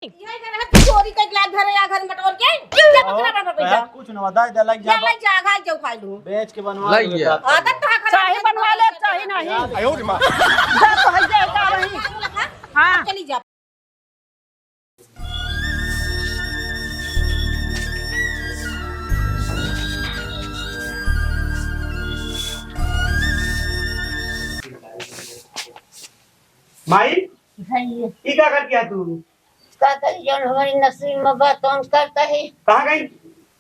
यही करे है चोरी के गिलास धरे या घर मटोर के क्या बकरा बना पैसा कुछ न बता दे लग जा घाल जाओ खा लूं बेच के बनवा लग गया। आदत तो है चाहे बनवा ले चाहे नहीं आयो रे मां जा तो है जे जा रही हां चली जा माई भाई ई का कर किया तू का करी जौन हमारी नसीब में बात हम करता है कहां गई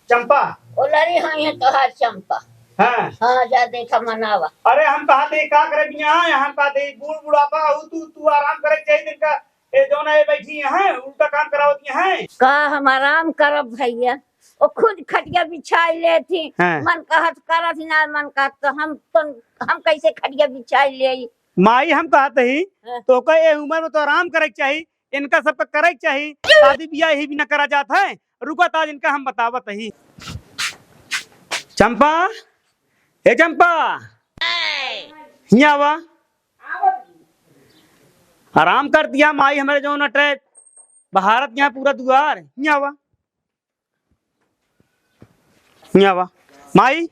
चंपा ओ लड़ी हाँ ये तो हाथ चंपा हां हाँ जा देखा मनावा अरे हम कहते का करे यहाँ हम कहते बूढ़ बुढ़ापा हो तू आराम करे चाहिए दिन का ये जो ना ये बैठी है उल्टा काम करावती है का हम आराम करब भैया ओ खुद खटिया बिछाई ले थी हाँ। मन कहत करत ना मन कहत तो हम कैसे खटिया बिछाई ले माई हम कहते ही तो कई ये उम्र में तो आराम करे चाहिए इनका सबका करे चाहिए शादी ब्याह ही भी न करा जाता है रुका ताज इनका हम बतावत ही चंपा ए चंपा यहाँ आवा आराम कर दिया माई हमारे जो नटे भारत यहाँ पूरा द्वार यहाँ आवा यहाँ आवा माई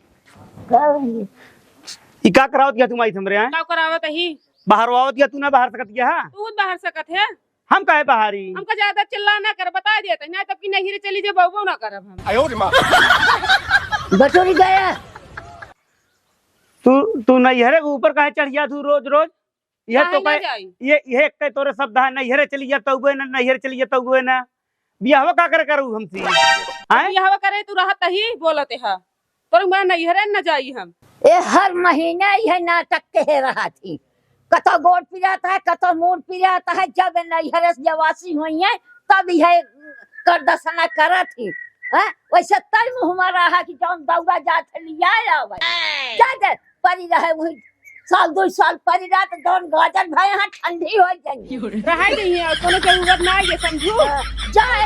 ई का करावत गया तू माई हमरे हैं का करावत ही बाहर आवत गया तू ना बाहर सकत गया है तू बाहर सकत है हम काहे बाहरी हमका ज्यादा चिल्ला ना कर बता दिया ना तब की नहीं चली जे बहु ना करब हम आयो रे मां बटोरी गया तू नैहरे के ऊपर काहे चढ़ गया तू रोज रोज यह तो काहे ना कहे जाई? ये एक कहे तोरे शब्द है नैहरे चली जा तौबे ना नैहरे चली जा तौबे ना बियाह का करे करू हमसी हैं यह करे तू रहत ही बोलते है तोर मैं नैहरे न जाई हम ए हर महीने यह नाटक कह रहा थी कतो गोड़ पिराता है कतो मूड पिराता है जब नैहरे से जवासी हुई है तब यह कर दसना करा थी वैसे तय मुँह रहा कि जौन दौड़ा जात लिया जा परी रहे वही साल 2 साल परी रहा तो जौन गाजर भाई यहाँ ठंडी हो जाएंगी रह गई है कोनो जरूरत ना है समझू जाए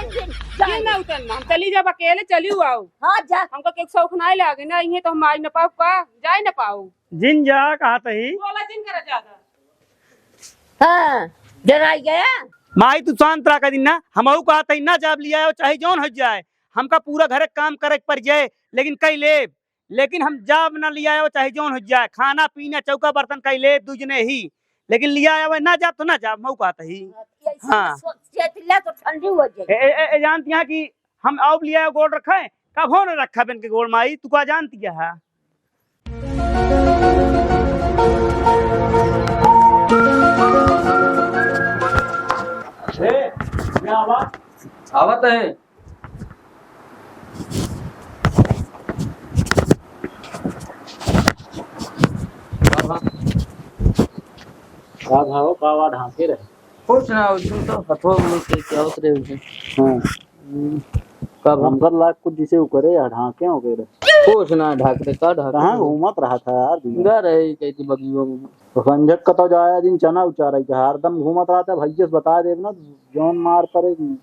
ये ना उतरना हम चली जब अकेले चली आओ हाँ जा हमको के शौक ना लागे ना ये तो हम आज न पाऊ का जाए न पाऊ जिन जा कहत ही बोला दिन करे ज्यादा हाँ डराई गया माई तू शांत रहा दिन ना हमहू कहत ही ना जाब लिया हो चाहे जौन हो जाए हमका पूरा घरे काम करे पड़ जाए लेकिन कई ले लेकिन हम जाब ना लिया हो चाहे जौन हो जाए खाना पीना चौका बर्तन कई ले दूजने ही लेकिन लिया हो ना जाब तो ना जाब मऊ कहत ही हाँ। तो ठंडी हो जाएगी जानती है कि हम अब लिया गोड़ रखे कब हो न रखा बिन के गोड़ माई तू का जानती है आवत है भाव कावा ढांके रहे कुछ ना तुम तो हथो में से क्या उतरे हुए हाँ कब हम हमकर लाख कुछ जिसे करे ढांके हो गए कुछ ना ढाक दे का ढाक कहाँ घूमत रहा था यार गा रहे कैसी बगियों में तो संजक का तो जाया दिन चना उचारा है हरदम घूमत रहा था भैया से बता दे ना जौन मार पड़ेगी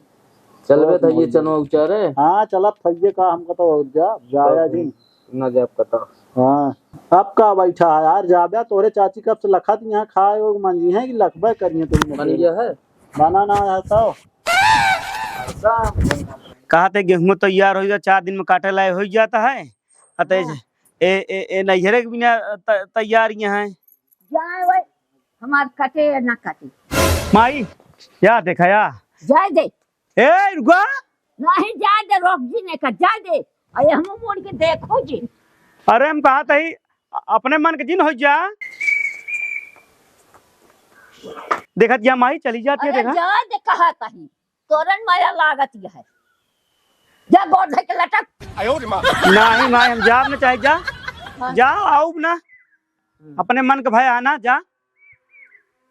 चलबे था ये चनो उचारे हाँ चलत थैये का हमका तो जाया दिन ना जाब कता हाँ अब का बैठा है यार जाब्या तोरे चाची कब से लखत यहाँ खाए हो मंजी है कि लखबे करिए तुम मन गया है बना ना रहता हो कहा थे गेहूं तैयार हो जाता 4 दिन में काटे लाए हो जाता है अतः ए नैहरे के बिना तैयार यहाँ है जाए वही हमार कटे या ना कटे माई या देखा या जाए दे ए रुका नहीं जाए दे रोक जी ने का जाए दे अरे हम मोड़ के देखो जी अरे हम कहा था अपने मन के जिन हो जा देखा जा माई चली जाती है अरे देखा जाए दे कहा कहीं तोरन माया लागत ये है जा गोड़ धके लटक नहीं माई हम जाब ना चाहे जा जा आओ ना अपने मन के भाई आना जा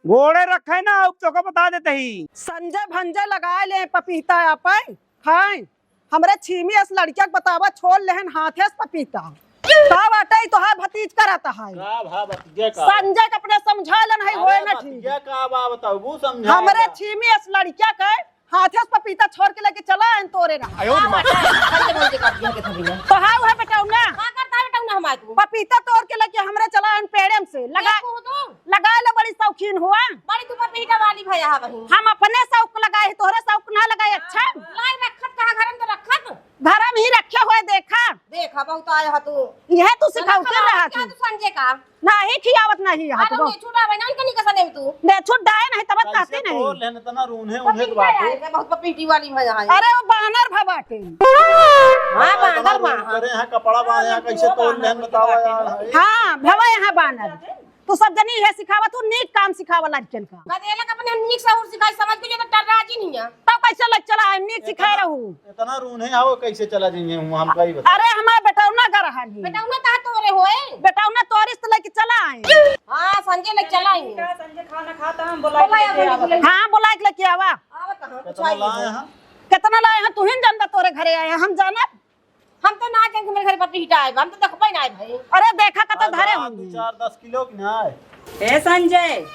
घोड़े रखे ना तो को बता देते ही संजय भंजय लगा ले पपीता आपन खाए हमरे छीमी अस लड़किया के बतावा छोड़ लेहन हाथे से पपीता का बाटे तो है भतीज करता है का भा बतिया का संजय के अपने समझा लन है होए ना ठीक बतिया का बा बताओ वो समझा हमरे छीमी अस लड़किया के हाथे से पपीता छोड़ के लेके चला है तोरे ना खंडे बोल के काट दिया के थभी तो हां है बेटा ना का करता बेटा हमारे तू पपीता तोड़ के लेके हमरे चला इन पेड़े से लगा देखो तू लगा ले, बड़ी शौकीन हुआ। बड़ी तू पपीता वाली भैया है बहन हम अपने शौक लगाए, तोहरे शौक ना लगाए। अच्छा लाई रखत कहां घर में रखत घर में ही रखे हुए देखा देखा बहुत आया है तू यह तू सिखाते रहा क्या तू तू संजय का नहीं खियावत नहीं हाथ अरे को ये छुड़ा बहन उनके निकल सने तू दे छुट डाए नहीं तब कहती नहीं। लेने तना रून है उन्हें पपीता बात है बहुत पपीती वाली भैया है अरे वो बानर भबाटे हां बांदर मां करे हैं कपड़ा बांधे हैं कैसे तोड़ लेन बतावा यार। हाँ भवा यहाँ बानर तू सब जनी है सिखावा, तू नीक काम सिखावा लड़कन का। कदेला का अपने नीक सहूर सिखाई समझ के जो तो डर राजी नहीं है तब कैसे लग चला है नीक सिखाए रहू। इतना रून है आओ कैसे चला जाएंगे हम का ही बता। अरे हमारे बेटौना कर रहा है बेटा उन्हें कहा तोरे होए बेटौना तोरिस तो लेके चला आए। हां संजय ले चलाएंगे संजय खाना खाता हम बोला हाँ बुला के लेके आवा। आवत कहां कुछ कितना आई लाए हैं कितना लाए हैं तू ही जानता, तोरे घरे आए हैं हम जाना। हम तो ना जान के मेरे घर पपीता है हम तो देखबै ना भाई अरे देखा कत धरे दो होंगे। 4-10 किलो की ना है। ए संजय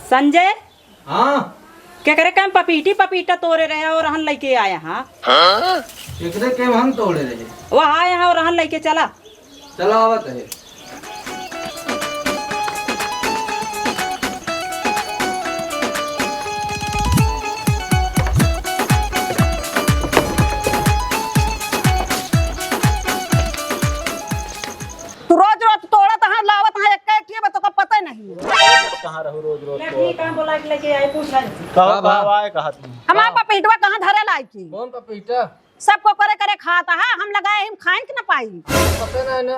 संजय हाँ क्या करे काम पपीता तोड़े रहे और रहन लेके आया। हाँ एकरे के हम तोड़े रहे। वह आया है और रहन लेके चला। चलो आवत है। तू रोज रोज तोड़त हाँ लावत हाँ एक एक तो का पता ही नहीं। कहां रहो रोज रोज ठीक है बोला के लेके आए पूछ रही कब आए कहा तुम हमारा पपीटवा कहाँ धरे लाई की कौन पपीता सबको करे करे खाता है हम लगाए हम खाए कि ना पाई। पता नहीं ना।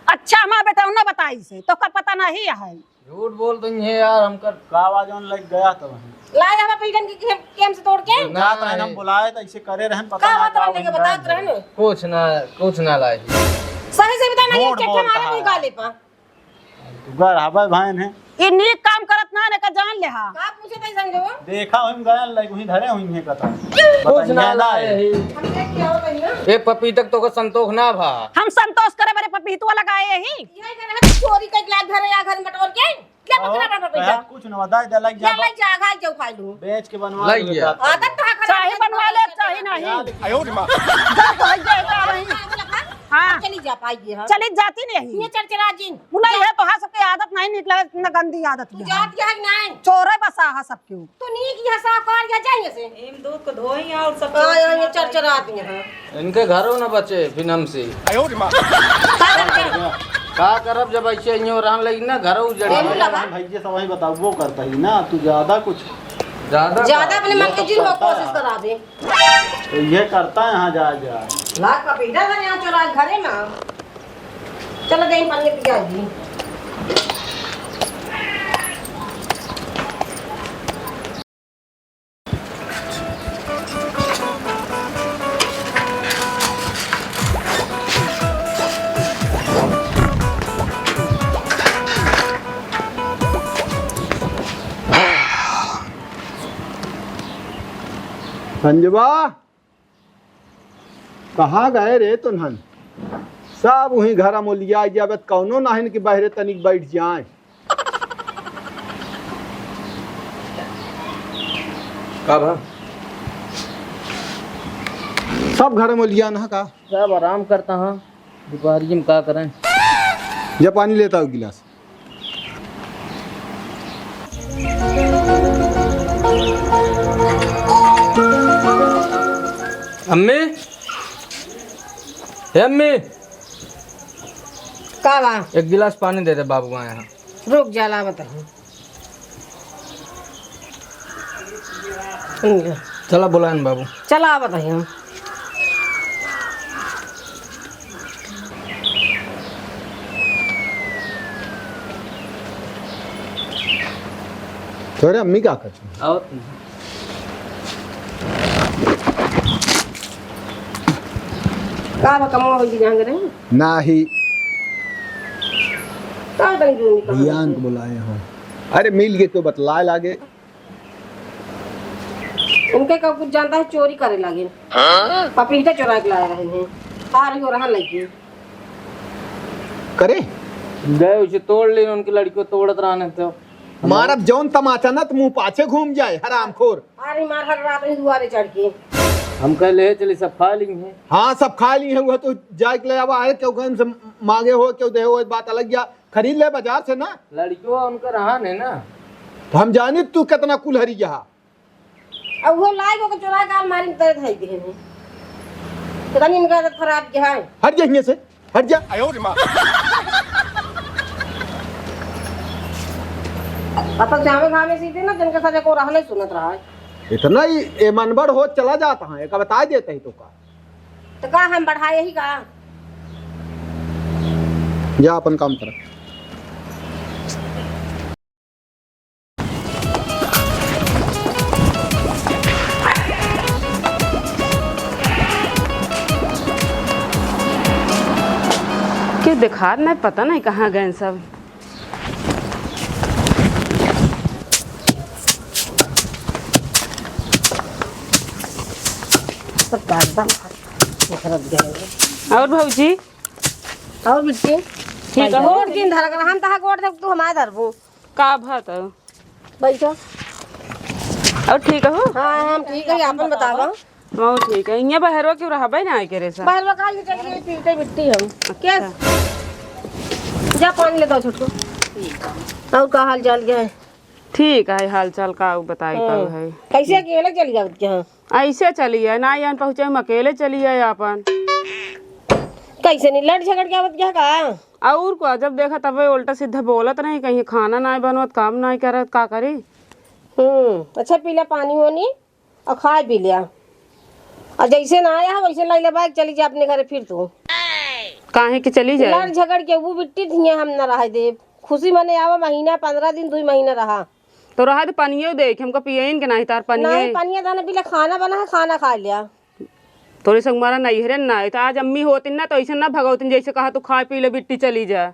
अच्छा हमारा बेटा उन्हें बताई से तो का पता नहीं है। झूठ बोल रही है यार हमका। का आवाज ऑन लग गया तो वहीं लाए हम पपीतन की केम से तोड़ के ना तो हम बुलाए तो ऐसे करे रहन पता का ना बात करने के बता रहन कुछ ना लाए। सही से बता ना झूठ चट्टा बोलता मारे है। निकाले पा तू घर हवा भाई है ये नीक काम करत ना ने का जान ले हा। का पूछे तई समझो देखा हम गए लग वहीं धरे हुई है कथा कुछ ना लाए। हम देख के आओ भाई ना एक पपीतक तो का संतोष ना भा। हम संतोष करे मेरे पपीतवा लगाए यही। यही करे है चोरी का गिलास घर या घर में मटोर के क्या पकड़ा पपीता कुछ न बता दे लग या जा ले जा खा जो खाई लूं बेच के बनवा लग गया। आदत तो खराब चाहे बनवा ले चाहे नहीं। जा तो है जा रही। हाँ चली जा पाएगी हां चली जाती नहीं ये चरचरा जिन मुला है तो हा सबके आदत नहीं निकला इतना गंदी आदत तू है। जात क्या है नहीं चोरे बसा हा सबके। तो नी की हसा कर या जाइए से एम दूध को धोई और सब ये चरचरा आती है इनके घरों न बचे फिनम से। का करब जब ऐसे यूं रहन लगी ना घर उजड़े। भाई ये सब वही बताओ वो करता ही ना तू ज्यादा कुछ ज्यादा अपने मन के जिल कोशिश करा दे तो ये करता है यहाँ जा जा लाख पपीता घर यहाँ चोरा घरे में चलो दे पानी पिया जी संजवा कहाँ गए रे तुनहन सब वही घर मोलिया जावत कौनो नाहिन कि बहरे तनिक बैठ जाए। कब सब घर मोलिया ना का सब आराम करता हाँ दोपहरी में का करें। जब पानी लेता हूँ गिलास। अम्मी हे अम्मी का बा एक गिलास पानी दे दे बाबू आए हैं। रुक जाला बता चला बुलाए बाबू। चला बताइए थोड़े अम्मी क्या करती हैं? आओ का बा कमो हो जी जांग रे ना ही का तंग जो निकल भैयान को बुलाए हो। अरे मिल गए तो बतलाए लागे। उनके का कुछ जानता है चोरी करे लगे पपीता चुरा के लाए रहे हैं आ रही हो रहा लगी करे गए उसे तोड़ ली उनकी लड़की को तोड़त रहने तो मारब जौन तमाचा ना तो मुंह पाछे घूम जाए हरामखोर। आ रही मार हर रात ही दुआरे चढ़ के हम कह ले चले सब खा ली हैं। हाँ सब खा ली है वो तो जाए के ले अब आए क्यों कहीं से मांगे हो क्यों दे हो बात अलग या खरीद ले बाजार से ना। लड़कियों उनका रहा है ना। तो हम जानी तू कितना कुलहरी यहाँ अब वो लाई वो चुरा के अलमारी में तरह धाई दे ने पता नहीं इनका आदत खराब क्या है। हट जा यहाँ से हट जा। अपन जामे घामे सीधे ना जिनके साथ को रहले सुनत रहा है। इतना ही ए मनबड़ हो चला जाता है एक बता देते ही तो का तो का हम बढ़ाए यही का जा अपन काम कर। कि दिखा नहीं पता नहीं कहाँ गए सब। और भाऊजी और बिट्टी ठीक है गोड़ किन धर कर हम तहा गोड़ दे तू हमारे धरबू का भात बैठो। और ठीक है हो। हाँ हम ठीक है अपन बतावा। वो ठीक है यहाँ बहरो क्यों रहा भाई ना आए करे सा बाहर बका के चली गई पीते बिट्टी हम क्या जा पानी ले दो छोटको। और का हाल चाल क्या है। ठीक है हाल चाल का बताई का है कैसे अकेले चली जाओ क्या ऐसे चली है ना यहाँ पहुँचे हम अकेले चली है अपन कैसे नहीं लड़ झगड़ के आवत क्या का और को जब देखा तब उल्टा सीधा बोलत नहीं कहीं खाना नहीं बनवत काम नहीं करत का करी। अच्छा पीला पानी होनी और खाए पी लिया और जैसे ना आया वैसे लाई ले बाइक चली जा अपने घर फिर तू काहे कि चली जाए लड़ झगड़ के वो बिट्टी थी हम ना रहा दे खुशी मने आवा महीना 15 दिन 2 महीना रहा तो रहा तो पनियो देख हमको पियन के नहीं तार नहीं पनिये पानी दाना पीला खाना बना है खाना खा लिया थोड़ी संग मारा नहीं हरे ना तो आज अम्मी होती ना तो ऐसे ना भगवती जैसे कहा तू खा पी ले बिट्टी चली जा।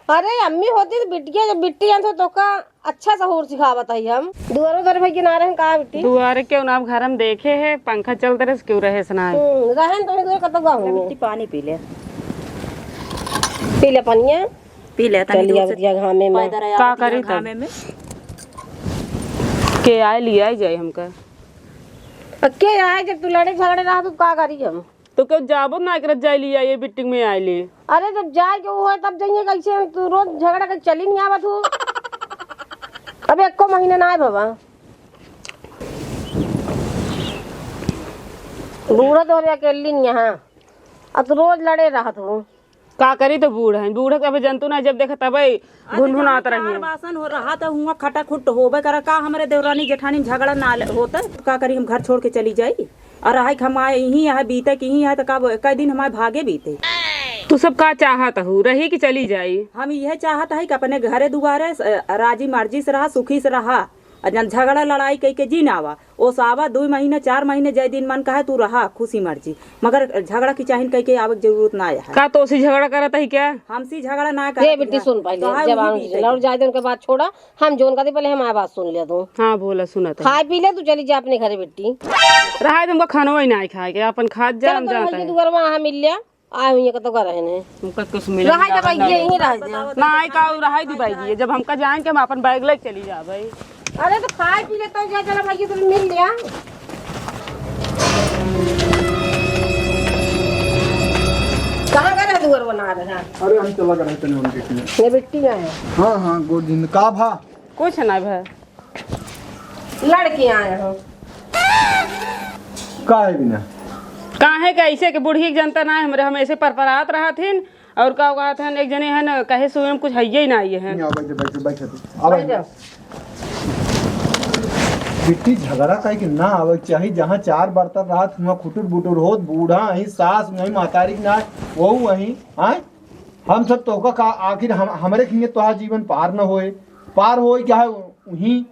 अरे अम्मी होती तो बिटिया जब बिट्टी तो का अच्छा सहूर सिखावत है हम दुआरों तरफ के ना रहे कहा बिट्टी दुआरे क्यों ना घर हम देखे है पंखा चलते रहे क्यों रहे सुना रहन तो दूर कत गाऊं पानी पी ले पानी पी ले चलिए घामे में का करी खामे में के आए लिया जाए हमका के आए जब तू लड़े झगड़े रहा तो का करी हम तो क्यों जाबो ना करत जाए लिया ये बिट्टी में आए ली। अरे जब जाए के वो है तब जाइए कैसे तू रोज झगड़ा कर चली नहीं आवत हो अब 1 महीने ना आए बाबा बूढ़ा तो अकेली नहीं यहाँ अब तो रोज लड़े रहा तू का करी तो बूढ़ है बूढ़ के जंतु ना जब देखा तब घुनघुनात रही बासन हो रहा था हुआ खटा खुट होबे करा का हमारे देवरानी जेठानी झगड़ा ना होता तो का करी हम घर छोड़ के चली जाई और रहा हम आए यही यहाँ बीते कि यही है तो कई दिन हमारे भागे बीते। तू सब का चाहत हूँ रही कि चली जाई हम यह चाहता है कि अपने घरे दुआरे राजी मर्जी से रहा सुखी से रहा जन झगड़ा लड़ाई कई के जी ना आवा ओ सावा 2 महीने 4 महीने जय दिन मन कहे तू रहा खुशी मर्जी मगर झगड़ा की चाहिए कई के आवे जरूरत ना है का तो सी झगड़ा करत है क्या हमसी झगड़ा ना ये कर बिट्टी सुन पहले जब और जाए दिन के बाद छोड़ा हम जोन का पहले हमारी बात सुन लिया तू हाँ बोला सुना था खाए पी ले तू चली जा अपने घरे बिट्टी रहा तुमको खानो ही नहीं खाए के अपन खाद जा हम जाता है दुआर वहां मिल लिया आए हुई कतो कर रहे ने तुमका कुछ मिला रहा दे भाई यही रह दे नहीं का रहा दी भाई जब हमका जाएंगे हम अपन बैग लेके चली जा भाई। अरे तो खाए पी ले तो जा चला भाई तुम मिल लिया कहाँ कर दुआर बना रहे हैं। अरे हम चला गए तने उनके ये बिट्टी में है हाँ हाँ गोद दिन का भा कुछ ना भाई लड़के आए हो का है बिना काहे के ऐसे के बूढ़ी के जनता ना हमरे हम ऐसे परपरात रहा थिन और का कहा था एक जने है ना कहे सुन कुछ है ही ना ये है बैठे बिट्टी झगड़ा कहीं कि ना आवे चाहिए जहाँ 4 बर्तन रहा वहाँ खुटुर बुटुर होत बूढ़ा अही सास नहीं मातारी ना वो वही आए हम सब तो का आखिर हमरे खिंगे तो जीवन पार न होए क्या है वही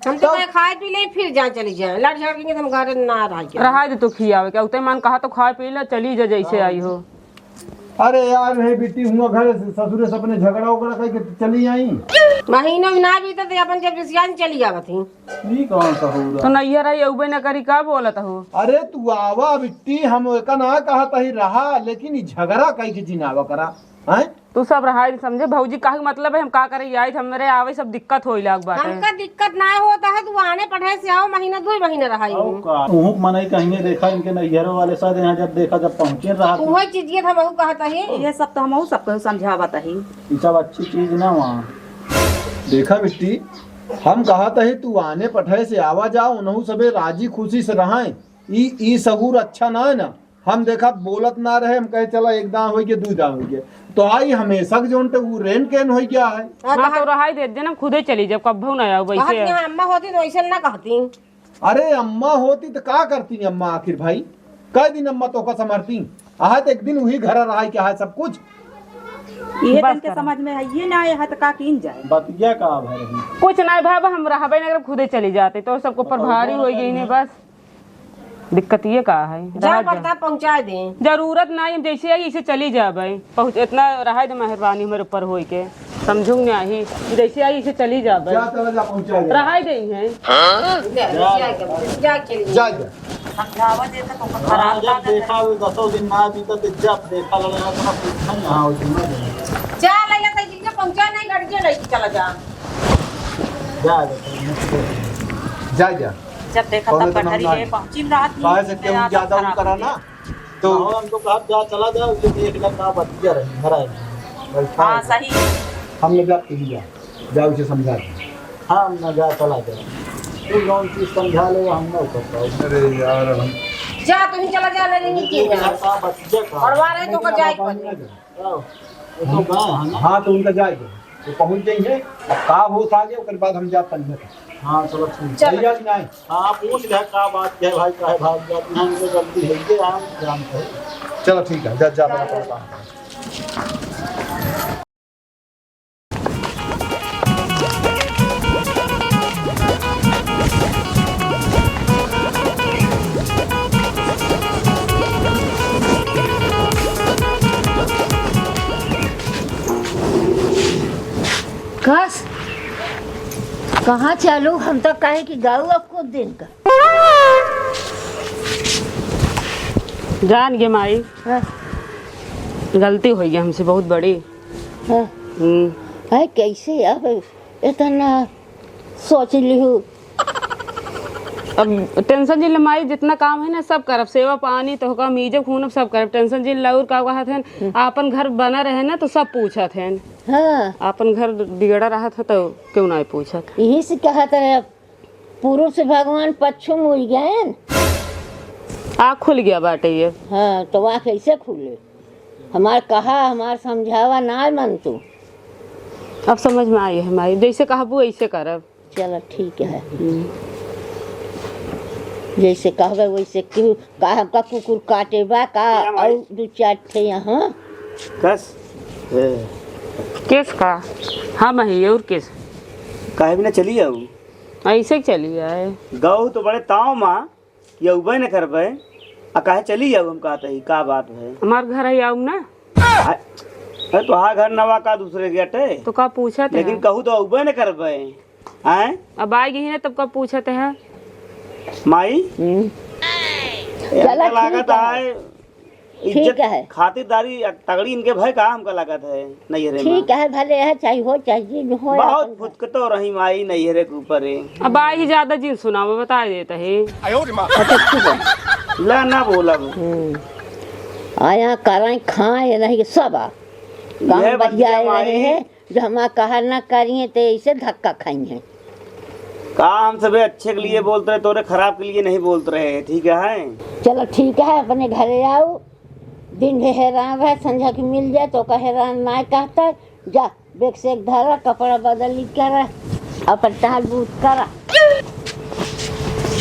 हम तो खाए पी ले फिर जा चली जाए लड़ झगड़ के हम घर ना रहा दे तो खियावे क्या उते मन कहा तो खा पी ले चली जा जैसे आई हो। अरे यार नहीं बेटी हुआ घर ससुरे सपने झगड़ा उगड़ा कह के चली आई महीनों में ना बीते तो अपन जब रिसियान चली जावत थी नहीं कौन सा हो तो नहीं रही उबे न करी का बोलत हो। अरे तू आवा बिट्टी हम का ना कहा ही रहा लेकिन झगड़ा कह के जिनावा करा हैं तू सब रहा समझे भौजी का मतलब है हम का करे आई हमरे आवे सब दिक्कत होई लाग बात हमका दिक्कत ना होता है, तू आने पढ़े से आओ महीना 2 महीने रहा तू मना कहीं देखा इनके नैहरों वाले साथ यहाँ जब देखा जब पहुँचे रहा तू वही चीज हम बहु कहता है। ये सब तो हम सबको समझावत ही। ये सब अच्छी चीज ना वहाँ। देखा बिट्टी, हम कहत है तू आने पठे से आवा जाओ उनहु सबे राजी खुशी से रहें। ई सहूर अच्छा ना है ना। हम देखा बोलत ना रहे, हम कहे चला एक दाम हो गया 2 दाम हो गया, तो आई हमेशा के जोन वो रेन केन हो गया है। हां तो रहाई दे देना खुदे चली जब कब ना आओ वैसे। अम्मा होती तो ऐसे ना कहती। अरे अम्मा होती तो का करती अम्मा आखिर भाई, कई दिन अम्मा तो का समरती आहा तो एक दिन वही घर रहा क्या है सब कुछ। ये तन के समझ में है ये ना है तो का कीन जाए बतिया का है कुछ ना भाई हम रहबे ना खुदे चली जाते तो सबको पर भारी हो गई ने बस दिक्कत ये का है। जा पता पहुंचा दे, जरूरत ना है जैसे आई इसे चली जा भाई पहुंच इतना रहा दे मेहरबानी मेरे ऊपर होई के समझूंग ना ही जैसे आई इसे चली जा भाई रहा दे है जा समझावा देता तो खराब जब देखा 10 दिन ना अभी तक जब देखा लगा तो पूछना यहाँ हो जा लैला तई जिके पहुंचा नहीं गड़ के नहीं चला जा जा जा जब देखा तब कटहरी है पहुंची रात काहे से क्यों ज्यादा वो करा ना तो हम तो कहा जा चला जा ये देख ले का बतिया रही घर आए। हां सही हम लोग जा पी जा जाओ उसे समझा दे। हम ना जा चला जा तू कौन चीज समझा ले हम ना करता। अरे यार हम जा तू ही चला जा ले नीचे जा का बतिया का पढ़वा रहे तो का जाए तो गए हाँ तो उनका जाएगा तो पहुंच जाएंगे। अब का हो आगे उसके बाद हम जा पंजे। हाँ चलो ठीक चल जा नहीं। हाँ पूछ ले का बात क्या है भाई काहे भाग जाती हैं इनको गलती है ये हम जानते हैं। चलो ठीक है जा जा अपना काम। कस कहाँ चलू हम तो कहे कि गाँव अब कुछ दिन का जान गे माई हाँ, गलती हो गई हमसे बहुत बड़ी। हाँ। है कैसे अब इतना सोच ली हूँ। अब टेंशन जिल माई जितना काम है ना सब करब सेवा पानी तो होगा मीजब खूनब सब करब टेंशन जिल लाउर का कहत है आपन घर बना रहे ना तो सब पूछत है हाँ आपन घर बिगड़ा रहा था तो क्यों ना पूछत। यही से कहत है पूर्व से भगवान पश्चिम मुड़ गए आँख खुल गया बाटे ये। हाँ तो वहाँ कैसे खुले हमार कहा हमार समझावा ना मन तू अब समझ में आई है माई जैसे कहबू ऐसे करब। चलो ठीक है जैसे कहबे वैसे क्यों का कुकुर काटे बा का और 2-4 थे यहाँ कस किस का हाँ मही और किस काहे बिना चली जाऊ ऐसे ही चली आए गऊ तो बड़े ताव माँ ये उबे न करबे आ काहे चली जाऊ हम कहते ही का बात है। हमार घर है आऊ ना अरे तो हाँ घर नवा का दूसरे गेटे तो का पूछत है लेकिन कहू तो उबे न करबे हैं। अब आएगी ही ना तब कब पूछते हैं माई चला लागत है ठीक इज्जत है खातिरदारी तगड़ी इनके भय का हमका लागत है नैहरे में ठीक है भले है चाहे हो चाहे न हो बहुत फुटकतो रही माई नैहरे के ऊपर है। अब आएगी ज्यादा जी सुनाओ बता देता है ला ना बोलब आया कराए खाए रहे सब काम ये बढ़िया बतिया रहे माई। हैं जो हम कहा ना करिए तो ऐसे धक्का खाइए का हम सबे अच्छे के लिए बोलते रहे तोरे खराब के लिए नहीं बोलते रहे ठीक है। चलो ठीक है अपने घरे आओ दिन भर हैरान है संझा की मिल जाए तो का हैरान ना कहता जा बेग से एक धरा कपड़ा बदली करा अपन टहल बूट करा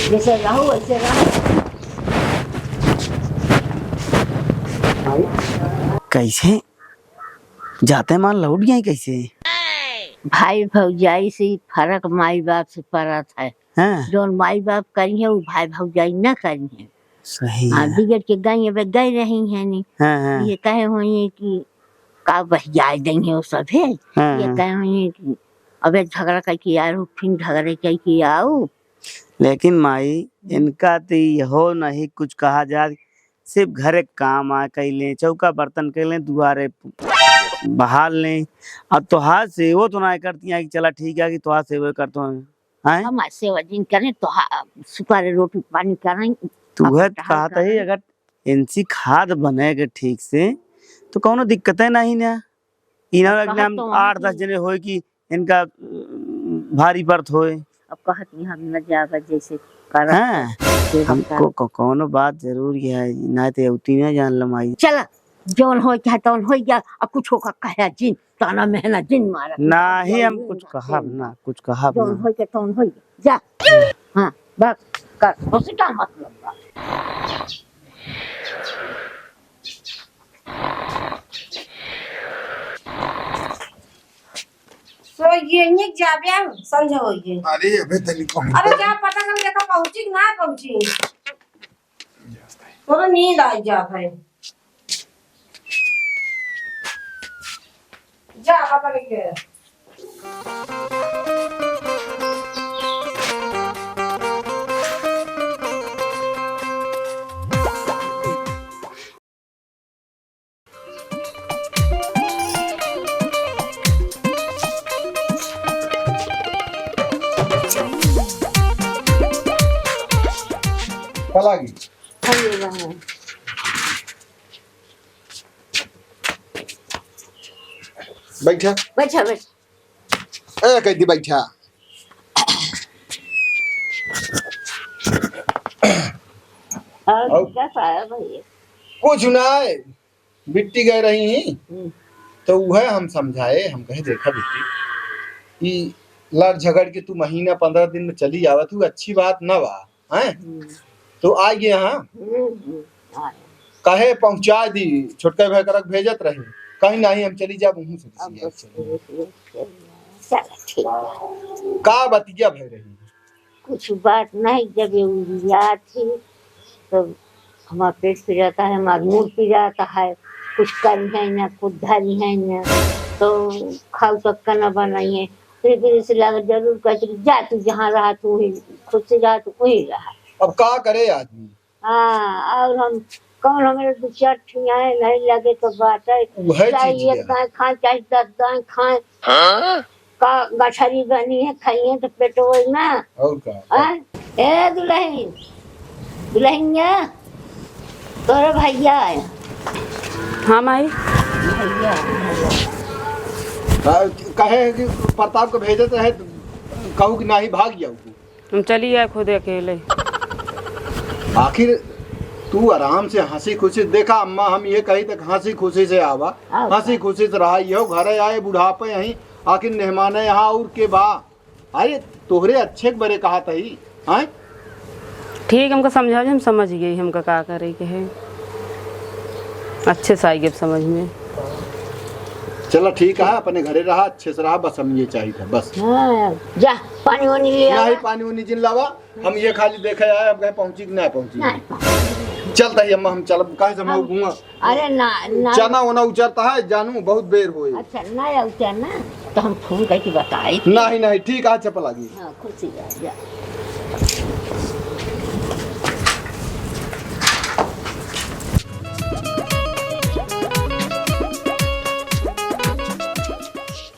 जैसे रहो वैसे रहो। कैसे जाते मान लौट गए कैसे भाई भौजाई से फर्क माई बाप से पड़त है। हाँ जो माई बाप करी है वो भाई भौजाई न करी है। सही हाँ है। बिगड़ के गई अब गई रही है नहीं हाँ हाँ ये कहे हुई कि का बहियाई देंगे वो सब है हाँ, ये हाँ। कहे हुई कि अबे झगड़ा करके यार फिर झगड़े करके आओ। लेकिन माई इनका तो हो नहीं कुछ कहा जा सिर्फ घरे काम आ कैले चौका बर्तन कैले दुआरे बहाल लें। अब तो हाथ से वो तो ना करती हैं कि चला ठीक है कि तो हाथ से वो करते हैं। हम सेवा जिन करें तो सुपारी रोटी पानी करें। तू है कहता है अगर इनसी खाद बनेगा ठीक से तो कोनो दिक्कत है नहीं ना। इन्हें 8-10 जने हो कि इनका भारी बर्थ होए। अब कहत हम न जावा जैसे हमको कोनो बात जरूर है ना ते उती ना जान लमाई। चला जौन हो क्या तौन हो गया। अब कुछ होगा कहा जिन ताना मेहना जिन मारा ना ही हम कुछ कहा ना कुछ कहा जौन हो क्या तौन हो जा। हाँ बस कर उसी का मतलब सो ये नहीं जाबे समझो ये। अरे अबे तनी कौन अरे जा पता कर देखा पहुंची कि ना पहुंची। थोड़ा नींद आ जाता है। जा पता करके पलागी बैठा बैठा बैठा ए कैदी बैठा और क्या पाया भाई कुछ ना बिट्टी गए रही ही तो वह हम समझाए हम कहे देखा बिट्टी कि लड़ झगड़ के तू महीना 15 दिन में चली आवत तू अच्छी बात न बा हैं तो आ गए हाँ कहे पहुंचा दी छोटका भाई करक भेजत रहे कहीं नहीं हम चली जा मुंह से का बतिया भय रही कुछ बात नहीं जब याद थी तो हमारा पेट पी जाता है हमारा मूड पी जाता है कुछ कर है ना कुछ धरी है ना तो खाऊ तक का न बनाइए फिर से लगा जरूर कहते जा तू जहाँ रहा तू ही खुद से जा तू वहीं रहा। अब का करे आदमी हाँ और हम कौन हमारे 2-4 ठियाए नहीं लगे तो बात है चाहे 1 गाय खाए चाहे 10 गाय खाए का गठरी बनी है खाइए तो पेट वही ना और का ए दुल्हन दुल्हनिया तोरे भैया आया। हाँ माई कहे कि प्रताप को भेजत रहे कहू कि नहीं भाग जाऊ हम चली आए खुद अकेले। आखिर तू आराम से हंसी खुशी देखा अम्मा हम ये कही तक हंसी खुशी से आवा हंसी खुशी से रहा यो घर आए बुढ़ापे यहीं आखिर मेहमान यहाँ और के बा अरे तोहरे अच्छे बरे कहा तही हैं ठीक हमको समझा हम समझ गई हमका का करे के है अच्छे से आई समझ में। चलो ठीक है अपने घरे रहा अच्छे से रहा बस हम ये चाहिए था बस। जा पानी वानी ले आ नहीं पानी वानी जिन लावा हम ये खाली देखे आए अब गए पहुंची कि नहीं पहुंची चलता ही अम्मा हम चल काहे से मैं घूंगा। अरे ना चना वना उचरता है जानू बहुत बेर होए। अच्छा ना उचरना तो हम फोन करके बताए नहीं ठीक है चपल आ गई। हां खुशी जा